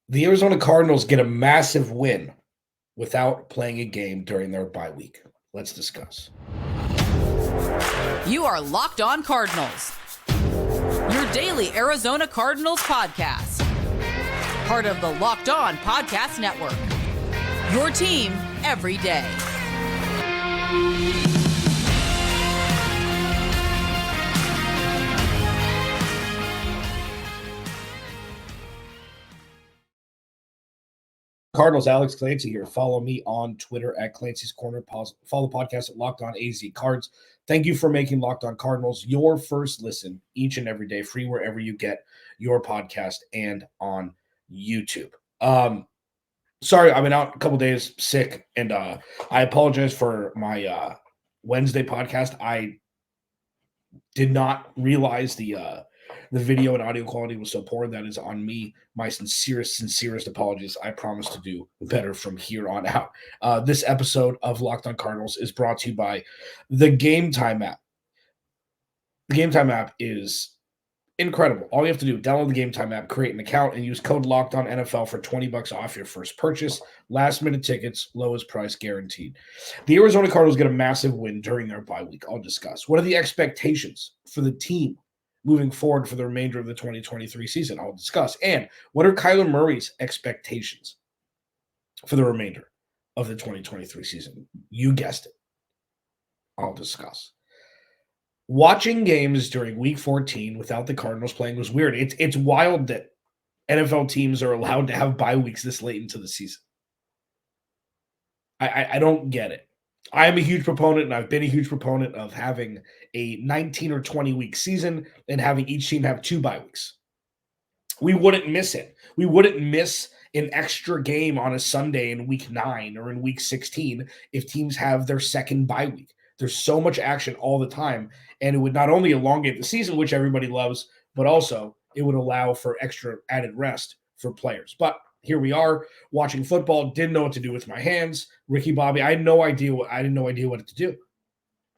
The Arizona Cardinals get a massive win without playing a game during their bye week. Let's discuss. You are Locked On Cardinals, your daily Arizona Cardinals podcast. Part of the Locked On Podcast Network, your team every day. Cardinals, Alex Clancy here. Follow me on Twitter at Clancy's Corner. Follow the podcast at Locked On AZ Cards. Thank you for making Locked On Cardinals your first listen each and every day, free wherever you get your podcast and on YouTube. Sorry, I've been out a couple days sick, and I apologize for my Wednesday podcast. I did not realize the video and audio quality was so poor. That is on me. My sincerest apologies. I promise to do better from here on out. This episode of Locked On Cardinals is brought to you by the Game Time app. The Game Time app is incredible. All you have to do, download the Game Time app, create an account, and use code LOCKEDONNFL for $20 off your first purchase. Last-minute tickets, lowest price guaranteed. The Arizona Cardinals get a massive win during their bye week. I'll discuss. What are the expectations for the team moving forward for the remainder of the 2023 season? I'll discuss. And what are Kyler Murray's expectations for the remainder of the 2023 season? You guessed it. I'll discuss. Watching games during week 14 without the Cardinals playing was weird. It's wild that NFL teams are allowed to have bye weeks this late into the season. I don't get it. I am a huge proponent, and I've been a huge proponent of having a 19 or 20 week season and having each team have 2 bye weeks. We wouldn't miss it. We wouldn't miss an extra game on a Sunday in week 9 or in week 16 if teams have their second bye week. There's so much action all the time, and it would not only elongate the season, which everybody loves, but also it would allow for extra added rest for players. But here we are watching football, didn't know what to do with my hands. Ricky Bobby, I had no idea what to do.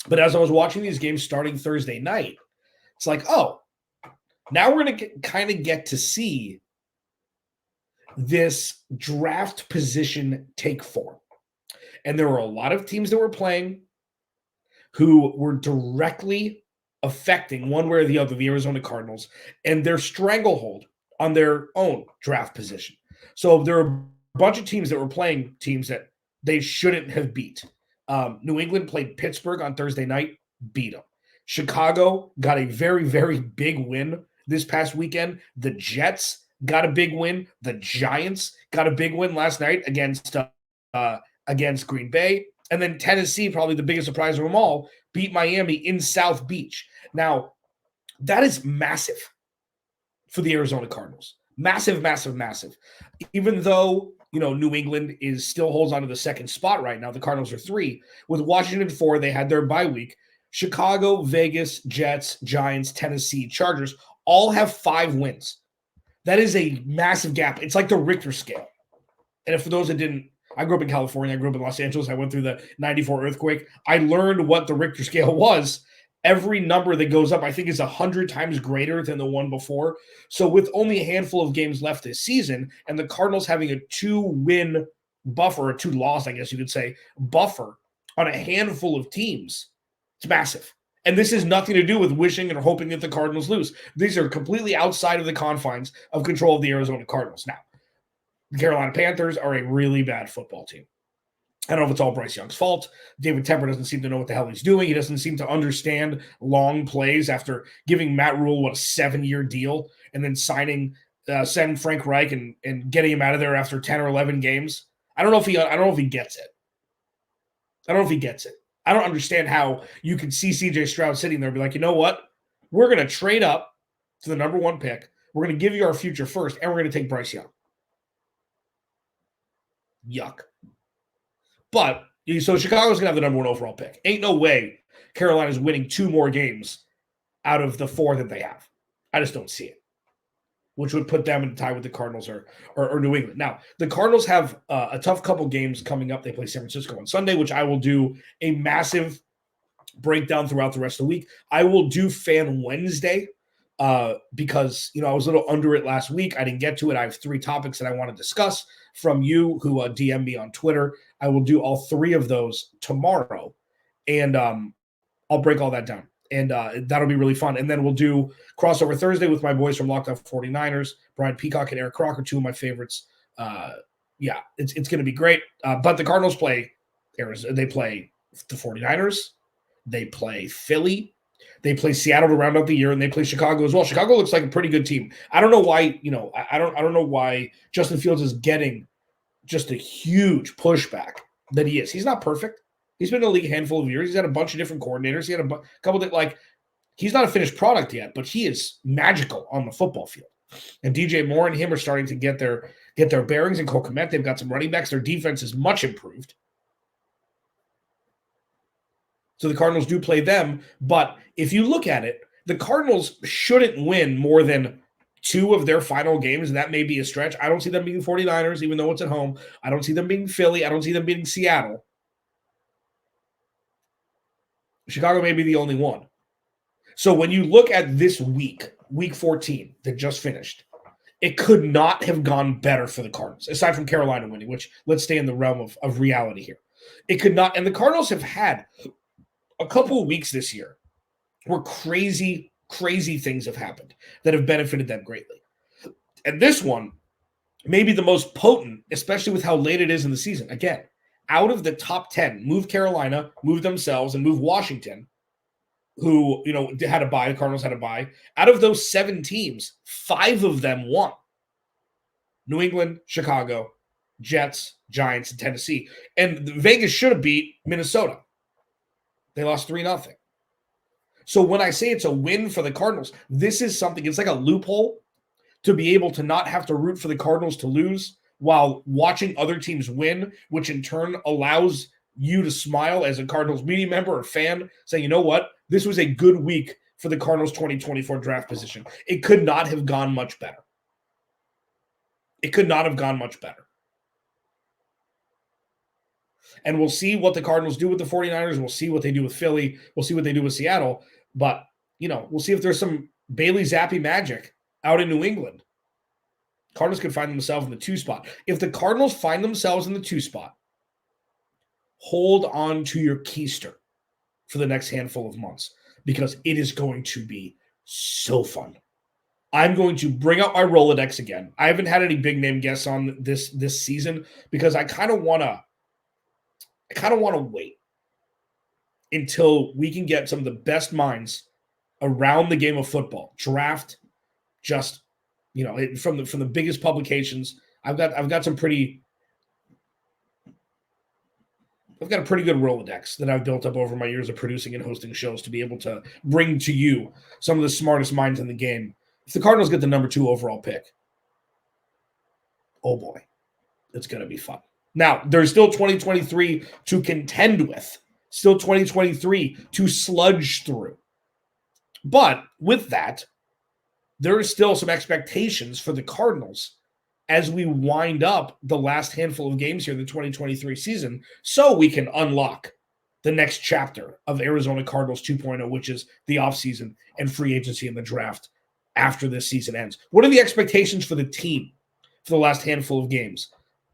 But as I was watching these games starting Thursday night, it's like, oh, now we're going to kind of get to see this draft position take form. And there were a lot of teams that were playing who were directly affecting one way or the other the Arizona Cardinals and their stranglehold on their own draft position. So there are a bunch of teams that were playing teams that they shouldn't have beat. New England played Pittsburgh on Thursday night, beat them. Chicago got a very, very big win this past weekend. The Jets got a big win. The Giants got a big win last night against Green Bay. And then Tennessee, probably the biggest surprise of them all, beat Miami in South Beach. Now, that is massive for the Arizona Cardinals. Massive, massive, massive. Even though, New England still holds on to the second spot right now. The Cardinals are 3. With Washington 4, they had their bye week. Chicago, Vegas, Jets, Giants, Tennessee, Chargers all have 5 wins. That is a massive gap. It's like the Richter scale. And for those that didn't, I grew up in California. I grew up in Los Angeles. I went through the 94 earthquake. I learned what the Richter scale was. Every number that goes up, I think, is 100 times greater than the one before. So with only a handful of games left this season, and the Cardinals having a 2-win buffer, a 2-loss, I guess you could say, buffer on a handful of teams, it's massive. And this has nothing to do with wishing and hoping that the Cardinals lose. These are completely outside of the confines of control of the Arizona Cardinals. Now, the Carolina Panthers are a really bad football team. I don't know if it's all Bryce Young's fault. David Tepper doesn't seem to know what the hell he's doing. He doesn't seem to understand long plays after giving Matt Rule, a 7-year deal, and then sending Frank Reich and getting him out of there after 10 or 11 games. I don't know if he gets it. I don't understand how you could see CJ Stroud sitting there and be like, you know what? We're going to trade up to the number 1 pick. We're going to give you our future first, and we're going to take Bryce Young. Yuck. But, so Chicago's going to have the number 1 overall pick. Ain't no way Carolina's winning 2 more games out of the 4 that they have. I just don't see it, which would put them in tie with the Cardinals or New England. Now, the Cardinals have a tough couple games coming up. They play San Francisco on Sunday, which I will do a massive breakdown throughout the rest of the week. I will do Fan Wednesday because, I was a little under it last week. I didn't get to it. I have 3 topics that I want to discuss from you who DM me on Twitter. I will do all 3 of those tomorrow, and I'll break all that down. And that'll be really fun. And then we'll do crossover Thursday with my boys from Locked On 49ers, Brian Peacock and Eric Crocker, 2 of my favorites. It's going to be great. But the Cardinals play Arizona. They play the 49ers. They play Philly. They play Seattle to round out the year, and they play Chicago as well. Chicago looks like a pretty good team. I don't know why, I don't know why Justin Fields is getting just a huge pushback that he is. He's not perfect. He's been in the league a handful of years. He's had a bunch of different coordinators. He had a couple that, he's not a finished product yet, but he is magical on the football field. And DJ Moore and him are starting to get their bearings. And Cole Kmet, they've got some running backs. Their defense is much improved. So the Cardinals do play them. But if you look at it, the Cardinals shouldn't win more than 2 of their final games, and that may be a stretch. I don't see them beating 49ers, even though it's at home. I don't see them beating Philly. I don't see them beating Seattle. Chicago may be the only one. So when you look at this week 14 that just finished, it could not have gone better for the Cardinals, aside from Carolina winning, which let's stay in the realm of reality here. It could not, and the Cardinals have had a couple of weeks this year where crazy things have happened that have benefited them greatly. And this one may be the most potent, especially with how late it is in the season. Again, out of the top 10, move Carolina, move themselves, and move Washington, who, had a bye. The Cardinals had a bye. Out of those 7 teams, 5 of them won. New England, Chicago, Jets, Giants, and Tennessee. And Vegas should have beat Minnesota. They lost 3-0. So when I say it's a win for the Cardinals, this is something, it's like a loophole to be able to not have to root for the Cardinals to lose while watching other teams win, which in turn allows you to smile as a Cardinals media member or fan, saying, you know what? This was a good week for the Cardinals 2024 draft position. It could not have gone much better. It could not have gone much better. And we'll see what the Cardinals do with the 49ers. We'll see what they do with Philly. We'll see what they do with Seattle. But, we'll see if there's some Bailey Zappi magic out in New England. Cardinals could find themselves in the 2 spot. If the Cardinals find themselves in the 2 spot, hold on to your keister for the next handful of months, because it is going to be so fun. I'm going to bring out my Rolodex again. I haven't had any big name guests on this season because I kind of want to wait until we can get some of the best minds around the game of football. Draft, just from the biggest publications. I've got a pretty good Rolodex that I've built up over my years of producing and hosting shows to be able to bring to you some of the smartest minds in the game. If the Cardinals get the number 2 overall pick, oh boy, it's going to be fun. Now, there's still 2023 to contend with, still 2023 to sludge through. But with that, there are still some expectations for the Cardinals as we wind up the last handful of games here in the 2023 season, so we can unlock the next chapter of Arizona Cardinals 2.0, which is the offseason and free agency and the draft after this season ends. What are the expectations for the team for the last handful of games?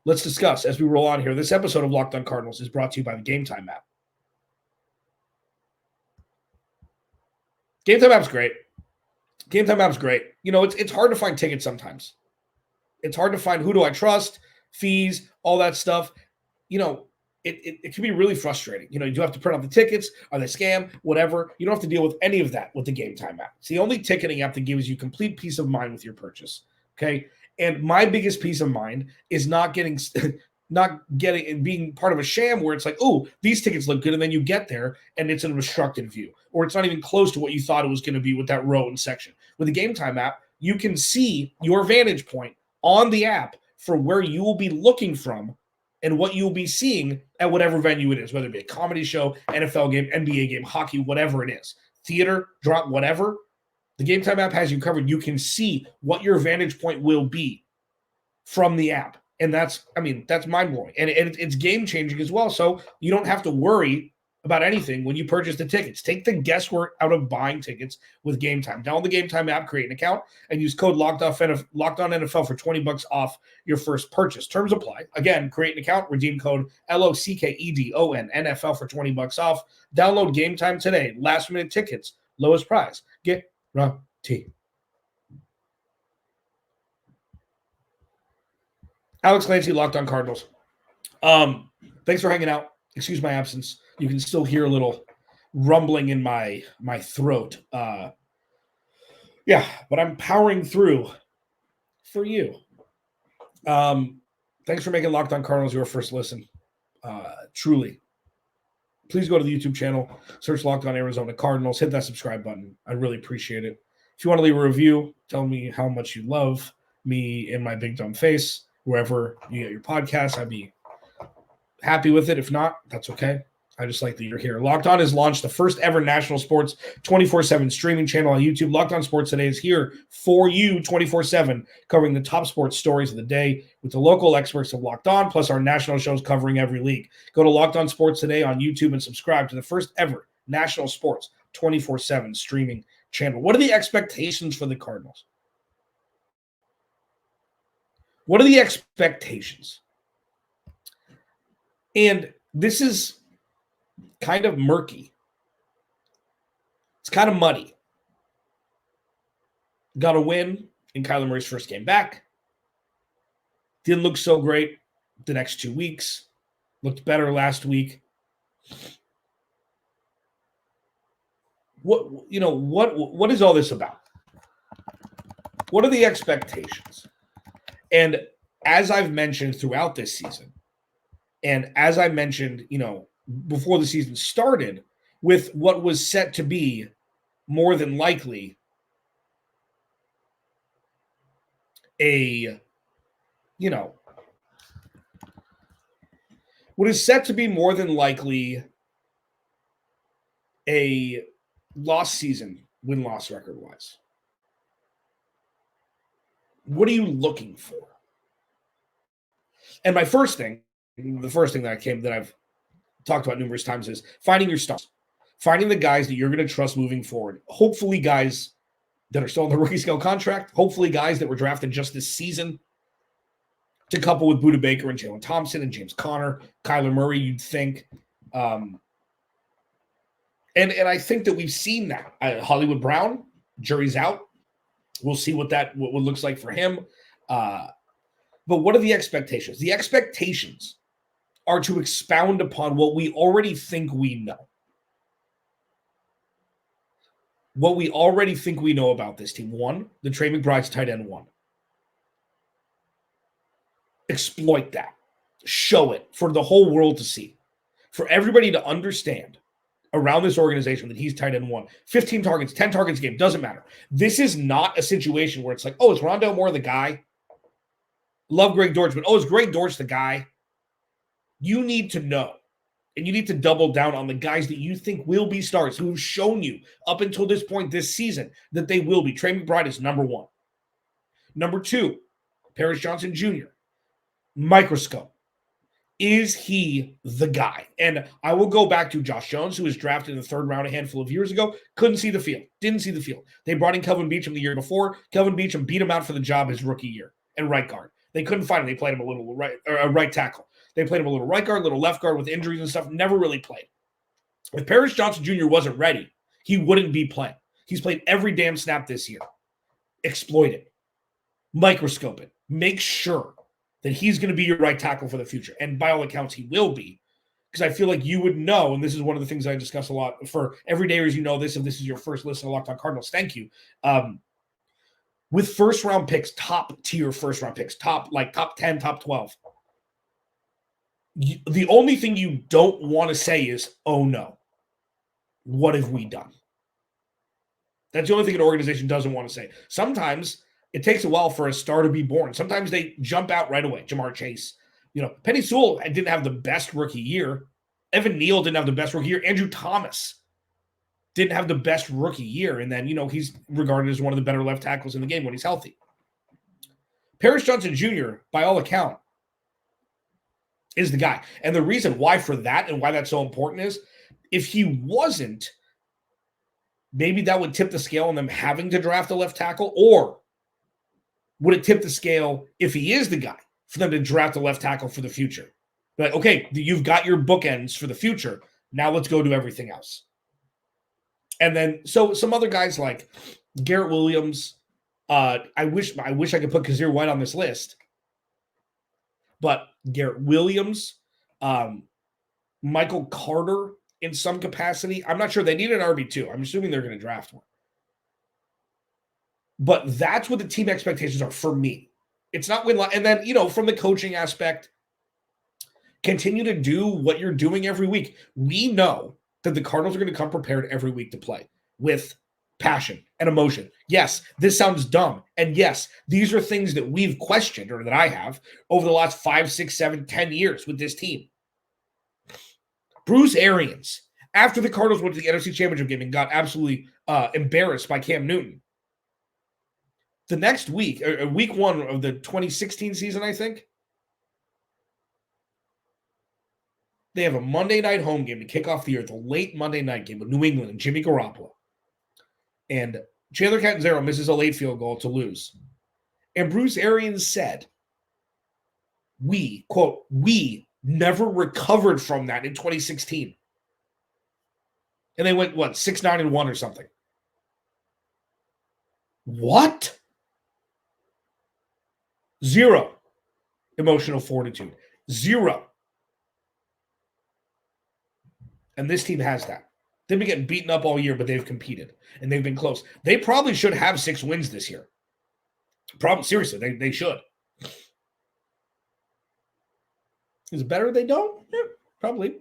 Let's discuss as we roll on here. This episode of Locked On Cardinals is brought to you by the Game Time app. Game Time app's great. Game Time app's great. It's hard to find tickets sometimes. It's hard to find who do I trust, fees, all that stuff. It can be really frustrating. You have to print out the tickets. Are they scam? Whatever. You don't have to deal with any of that with the Game Time app. It's the only ticketing app that gives you complete peace of mind with your purchase. Okay. And my biggest peace of mind is not getting and being part of a sham where it's like, oh, these tickets look good. And then you get there and it's an obstructed view, or it's not even close to what you thought it was going to be with that row and section. With the Game Time app, you can see your vantage point on the app for where you will be looking from and what you'll be seeing at whatever venue it is, whether it be a comedy show, NFL game, NBA game, hockey, whatever it is, theater, drop, whatever. The Game Time app has you covered. You can see what your vantage point will be from the app. And that's mind-blowing. And it's game-changing as well. So you don't have to worry about anything when you purchase the tickets. Take the guesswork out of buying tickets with Game Time. Download the Game Time app, create an account, and use code Locked On NFL for $20 off your first purchase. Terms apply. Again, create an account, redeem code LOCKEDON NFL for $20 off. Download Game Time today. Last minute tickets, lowest price. Guaranteed. Alex Clancy, Locked On Cardinals. Thanks for hanging out. Excuse my absence. You can still hear a little rumbling in my throat. But I'm powering through for you. Thanks for making Locked On Cardinals your first listen. Truly. Please go to the YouTube channel, search Locked On Arizona Cardinals, hit that subscribe button. I really appreciate it. If you want to leave a review, tell me how much you love me in my big dumb face, wherever you get your podcast. I'd be happy with it. If not, that's okay. I just like that you're here. Locked On has launched the first ever national sports 24/7 streaming channel on YouTube. Locked On Sports Today is here for you 24/7, covering the top sports stories of the day with the local experts of Locked On, plus our national shows covering every league. Go to Locked On Sports Today on YouTube and subscribe to the first ever national sports 24/7 streaming channel. What are the expectations for the Cardinals? What are the expectations? And this is kind of murky. It's kind of muddy. Got a win in Kyler Murray's first game back. Didn't look so great the next 2 weeks. Looked better last week. What is all this about? What are the expectations? And as I've mentioned throughout this season, and as I mentioned, before the season started, with what was set to be more than likely what is set to be more than likely a lost season, win-loss record-wise. What are you looking for? And the first thing that I've talked about numerous times is finding your stars, finding the guys that you're going to trust moving forward. Hopefully guys that are still on the rookie scale contract, hopefully guys that were drafted just this season, to couple with Budda Baker and Jalen Thompson and James Conner, Kyler Murray, you'd think. And I think that we've seen that. Hollywood Brown, jury's out. We'll see what looks like for him. But what are the expectations? The expectations are to expound upon what we already think we know. What we already think we know about this team. One, the Trey McBride's tight end one. Exploit that. Show it for the whole world to see. For everybody to understand around this organization that he's tight end one. 15 targets, 10 targets a game, doesn't matter. This is not a situation where it's like, oh, is Rondale Moore the guy? Love Greg Dortch, but is Greg Dortch the guy? You need to know, and you need to double down on the guys that you think will be stars, who have shown you up until this point this season that they will be. Trey McBride is number one. Number two, Paris Johnson Jr., microscope. Is he the guy? And I will go back to Josh Jones, who was drafted in the third round a handful of years ago. Couldn't see the field. Didn't see the field. They brought in Kelvin Beachum the year before. Kelvin Beachum beat him out for the job his rookie year and right guard. They couldn't find him. They played him a little right tackle. They played him a little right guard, little left guard with injuries and stuff. Never really played. If Paris Johnson Jr. wasn't ready, he wouldn't be playing. He's played every damn snap this year. Exploit it. Microscope it. Make sure that he's going to be your right tackle for the future. And by all accounts, he will be. Because I feel like you would know, and this is one of the things I discuss a lot for everydayers, you know this, if this is your first listen to Locked On Cardinals, thank you. With first-round picks, top-tier first-round picks, top 10, top 12, the only thing you don't want to say is, oh, no, what have we done? That's the only thing an organization doesn't want to say. Sometimes it takes a while for a star to be born. Sometimes they jump out right away. Jamar Chase. Penny Sewell didn't have the best rookie year. Evan Neal didn't have the best rookie year. Andrew Thomas didn't have the best rookie year. And then, he's regarded as one of the better left tackles in the game when he's healthy. Paris Johnson Jr., by all account, is the guy. And the reason why for that and why that's so important is if he wasn't, maybe that would tip the scale on them having to draft a left tackle, or would it tip the scale if he is the guy for them to draft a left tackle for the future? But okay, you've got your bookends for the future. Now let's go do everything else. And then so some other guys like Garrett Williams. I wish I could put Kazir White on this list, but Garrett Williams, Michael Carter in some capacity. I'm not sure they need an RB2. I'm assuming they're going to draft one. But that's what the team expectations are for me. It's not win. And then, from the coaching aspect, continue to do what you're doing every week. We know that the Cardinals are going to come prepared every week to play with passion and emotion. Yes, this sounds dumb. And yes, these are things that we've questioned, or that I have, over the last 5, 6, 7, 10 years with this team. Bruce Arians, after the Cardinals went to the NFC Championship game and got absolutely embarrassed by Cam Newton, the next week, week 1 of the 2016 season, I think, they have a Monday night home game to kick off the year, the late Monday night game with New England and Jimmy Garoppolo. And Chandler Catanzaro misses a late field goal to lose. And Bruce Arians said, we never recovered from that in 2016. And they went, 6-9-1 or something. What? 0 emotional fortitude. 0. And this team has that. They've been getting beaten up all year, but they've competed, and they've been close. They probably should have 6 wins this year. Seriously, they should. Is it better they don't? Yeah, probably.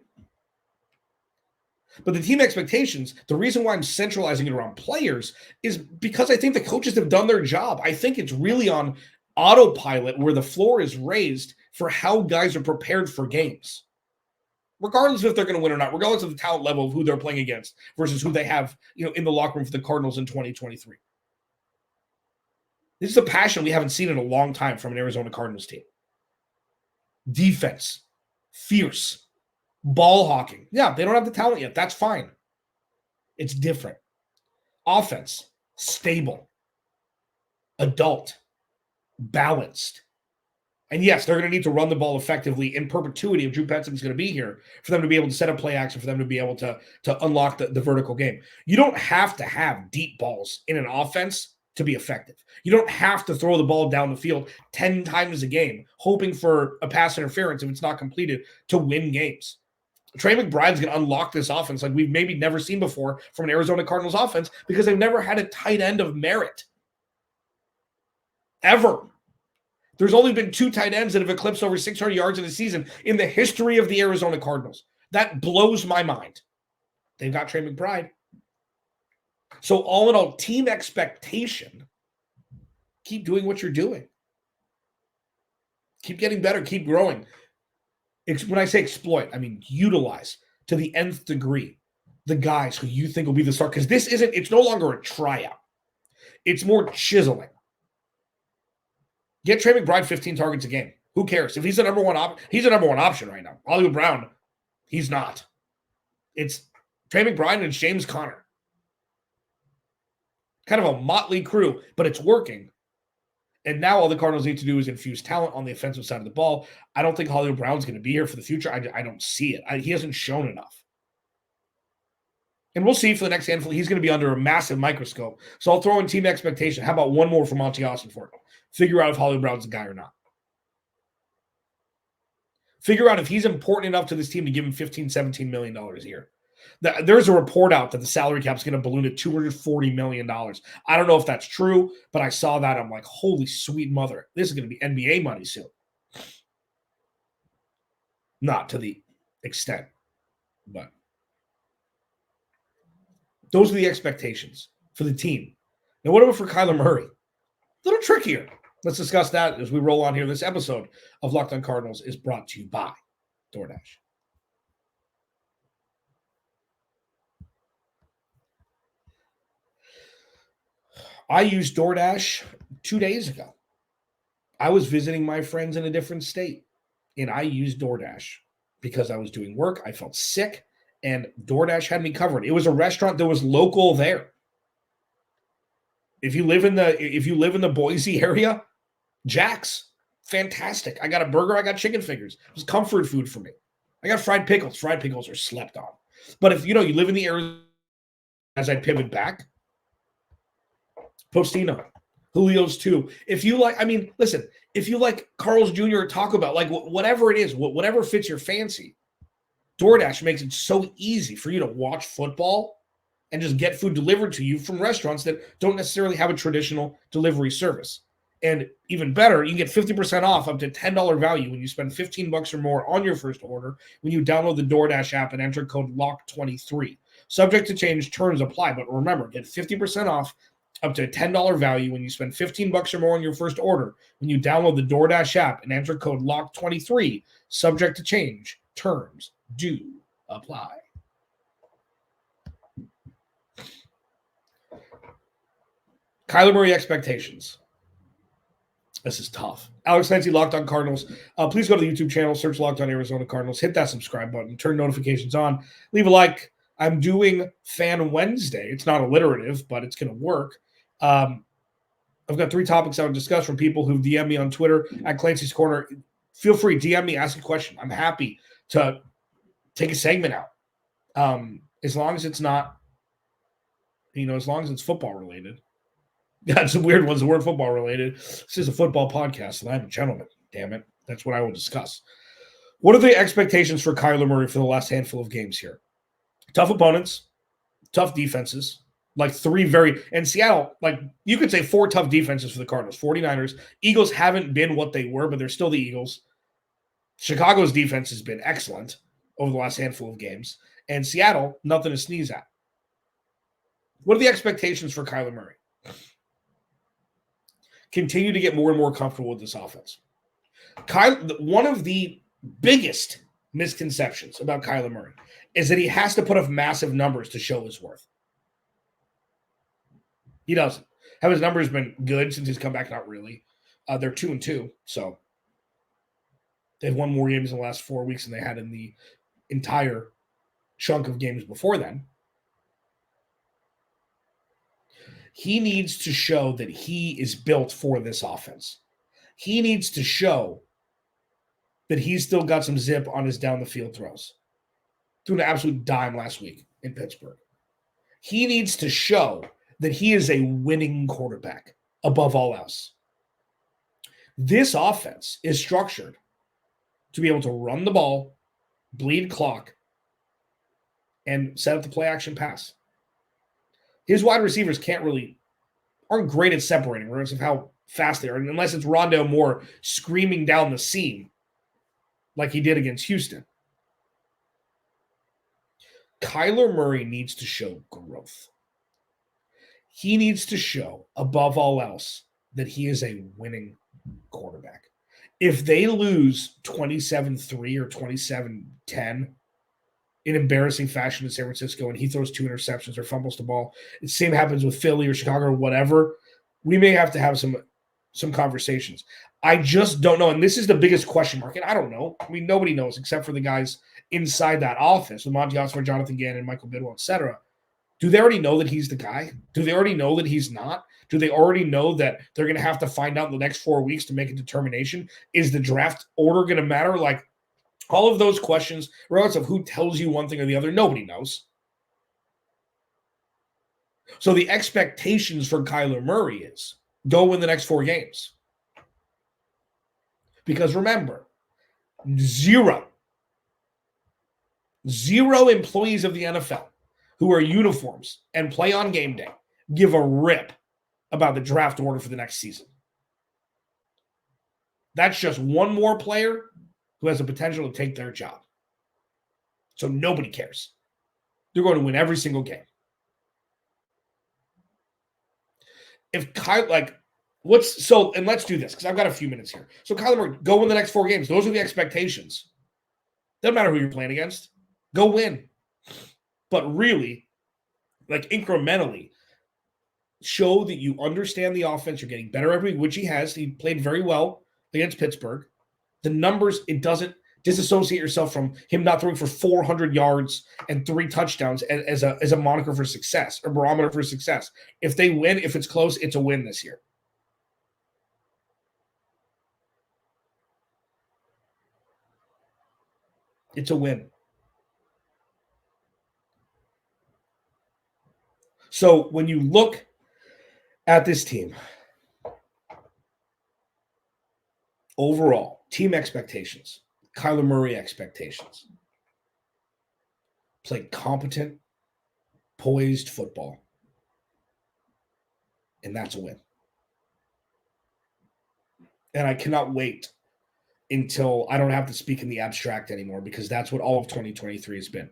But the team expectations, the reason why I'm centralizing it around players is because I think the coaches have done their job. I think it's really on autopilot where the floor is raised for how guys are prepared for games. Regardless of if they're going to win or not, regardless of the talent level of who they're playing against versus who they have, in the locker room for the Cardinals in 2023. This is a passion we haven't seen in a long time from an Arizona Cardinals team. Defense, fierce, ball hawking. Yeah, they don't have the talent yet. That's fine. It's different. Offense, stable, adult, balanced. And yes, they're going to need to run the ball effectively in perpetuity if Drew Petzing's going to be here for them to be able to set up play action, for them to be able to unlock the vertical game. You don't have to have deep balls in an offense to be effective. You don't have to throw the ball down the field 10 times a game, hoping for a pass interference if it's not completed to win games. Trey McBride's going to unlock this offense like we've maybe never seen before from an Arizona Cardinals offense because they've never had a tight end of merit. Ever. There's only been 2 tight ends that have eclipsed over 600 yards in a season in the history of the Arizona Cardinals. That blows my mind. They've got Trey McBride. So all in all, team expectation, keep doing what you're doing. Keep getting better, keep growing. When I say exploit, I mean utilize to the nth degree the guys who you think will be the star. Because it's no longer a tryout. It's more chiseling. Get Trey McBride 15 targets a game. Who cares? If he's the number one he's the number one option right now. Hollywood Brown, he's not. It's Trey McBride and it's James Conner. Kind of a motley crew, but it's working. And now all the Cardinals need to do is infuse talent on the offensive side of the ball. I don't think Hollywood Brown's going to be here for the future. I don't see it. He hasn't shown enough. And we'll see for the next handful. He's going to be under a massive microscope. So I'll throw in team expectation. How about one more for Monty Austin for it? Figure out if Hollywood Brown's the guy or not. Figure out if he's important enough to this team to give him $15, $17 million a year. There's a report out that the salary cap is going to balloon to $240 million. I don't know if that's true, but I saw that. I'm like, holy sweet mother. This is going to be NBA money soon. Not to the extent, but those are the expectations for the team. Now, what about for Kyler Murray? A little trickier. Let's discuss that as we roll on here. This episode of Locked On Cardinals is brought to you by DoorDash. I used DoorDash 2 days ago. I was visiting my friends in a different state. and I used DoorDash because I was doing work. I felt sick, and DoorDash had me covered. It was a restaurant that was local there. If you live in the Boise area, Jack's, fantastic. I got a burger, I got chicken fingers. It was comfort food for me. I got fried pickles. Fried pickles are slept on. But if you live in the area, as I pivot back, Postino, Julio's too. If you like, listen, if you like Carl's Jr. or Taco Bell, like whatever it is, whatever fits your fancy, DoorDash makes it so easy for you to watch football and just get food delivered to you from restaurants that don't necessarily have a traditional delivery service. And even better, you can get 50% off up to $10 value when you spend $15 or more on your first order when you download the DoorDash app and enter code LOCK23. Subject to change, terms apply. But remember, get 50% off up to a $10 value when you spend $15 or more on your first order when you download the DoorDash app and enter code LOCK23. Subject to change, terms do apply. Kyler Murray expectations. This is tough. Alex Nancy, Locked On Cardinals. Please go to the YouTube channel, search Locked On Arizona Cardinals, hit that subscribe button, turn notifications on, leave a like. I'm doing Fan Wednesday. It's not alliterative, but it's going to work. I've got 3 topics I would discuss from people who DM me on Twitter at Clancy's Corner. Feel free, DM me, ask a question. I'm happy to take a segment out. As long as it's not, as long as it's football related. Got some weird ones that weren't football related. This is a football podcast, and I'm a gentleman. Damn it. That's what I will discuss. What are the expectations for Kyler Murray for the last handful of games here? Tough opponents, tough defenses, and Seattle, you could say 4 tough defenses for the Cardinals. 49ers, Eagles haven't been what they were, but they're still the Eagles. Chicago's defense has been excellent over the last handful of games. And Seattle, nothing to sneeze at. What are the expectations for Kyler Murray? Continue to get more and more comfortable with this offense. One of the biggest misconceptions about Kyler Murray is that he has to put up massive numbers to show his worth. He doesn't. Have his numbers been good since he's come back? Not really. They're 2-2, so they've won more games in the last 4 weeks than they had in the entire chunk of games before then. He needs to show that he is built for this offense. He needs to show that he's still got some zip on his down-the-field throws. Threw an absolute dime last week in Pittsburgh. He needs to show that he is a winning quarterback above all else. This offense is structured to be able to run the ball, bleed clock, and set up the play-action pass. His wide receivers aren't great at separating, regardless of how fast they are, unless it's Rondale Moore screaming down the seam like he did against Houston. Kyler Murray needs to show growth. He needs to show, above all else, that he is a winning quarterback. If they lose 27-3 or 27-10 in embarrassing fashion in San Francisco and he throws 2 interceptions or fumbles the ball, the same happens with Philly or Chicago or whatever, we may have to have some conversations. I just don't know. And this is the biggest question mark. And I don't know. Nobody knows except for the guys inside that office with Monty Osmer, Jonathan Gannon, Michael Bidwell, etc. Do they already know that he's the guy? Do they already know that he's not? Do they already know that they're going to have to find out in the next 4 weeks to make a determination? Is the draft order going to matter? All of those questions, regardless of who tells you one thing or the other, nobody knows. So the expectations for Kyler Murray is go win the next 4 games. Because remember, zero employees of the NFL who wear uniforms and play on game day give a rip about the draft order for the next season. That's just one more player who has the potential to take their job. So nobody cares. They're going to win every single game. If and let's do this because I've got a few minutes here. So Kyler Murray, go win the next 4 games. Those are the expectations. Doesn't matter who you're playing against. Go win. But really, incrementally, show that you understand the offense. You're getting better every week, which he has. He played very well against Pittsburgh. The numbers, it doesn't disassociate yourself from him not throwing for 400 yards and 3 touchdowns as a moniker for success, or barometer for success. If they win, if it's close, it's a win this year. It's a win. So when you look at this team, overall, team expectations, Kyler Murray expectations, play competent, poised football, and that's a win. And I cannot wait until I don't have to speak in the abstract anymore, because that's what all of 2023 has been.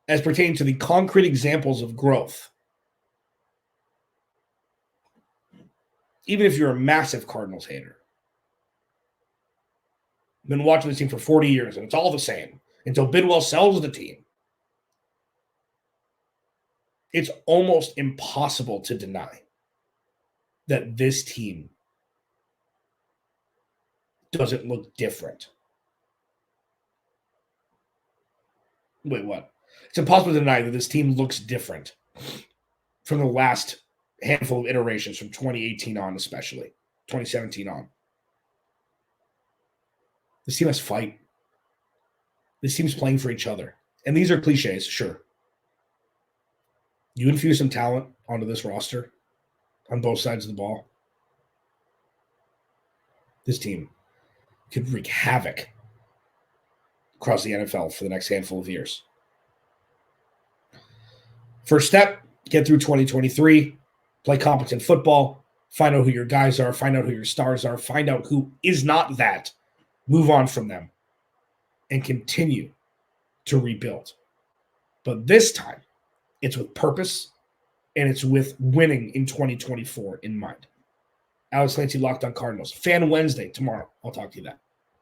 As pertaining to the concrete examples of growth, even if you're a massive Cardinals hater, been watching this team for 40 years and it's all the same until Bidwell sells the team, it's almost impossible to deny that this team doesn't look different. Wait, what? It's impossible to deny that this team looks different from the last handful of iterations, from 2018 on, especially 2017 on. This team has fight. This team's playing for each other. And these are cliches, sure. You infuse some talent onto this roster on both sides of the ball, this team could wreak havoc across the NFL for the next handful of years. First step, get through 2023, play competent football, find out who your guys are, find out who your stars are, find out who is not that, move on from them, and continue to rebuild. But this time, it's with purpose, and it's with winning in 2024 in mind. Alex Clancy, Locked On Cardinals. Fan Wednesday tomorrow. I'll talk to you then.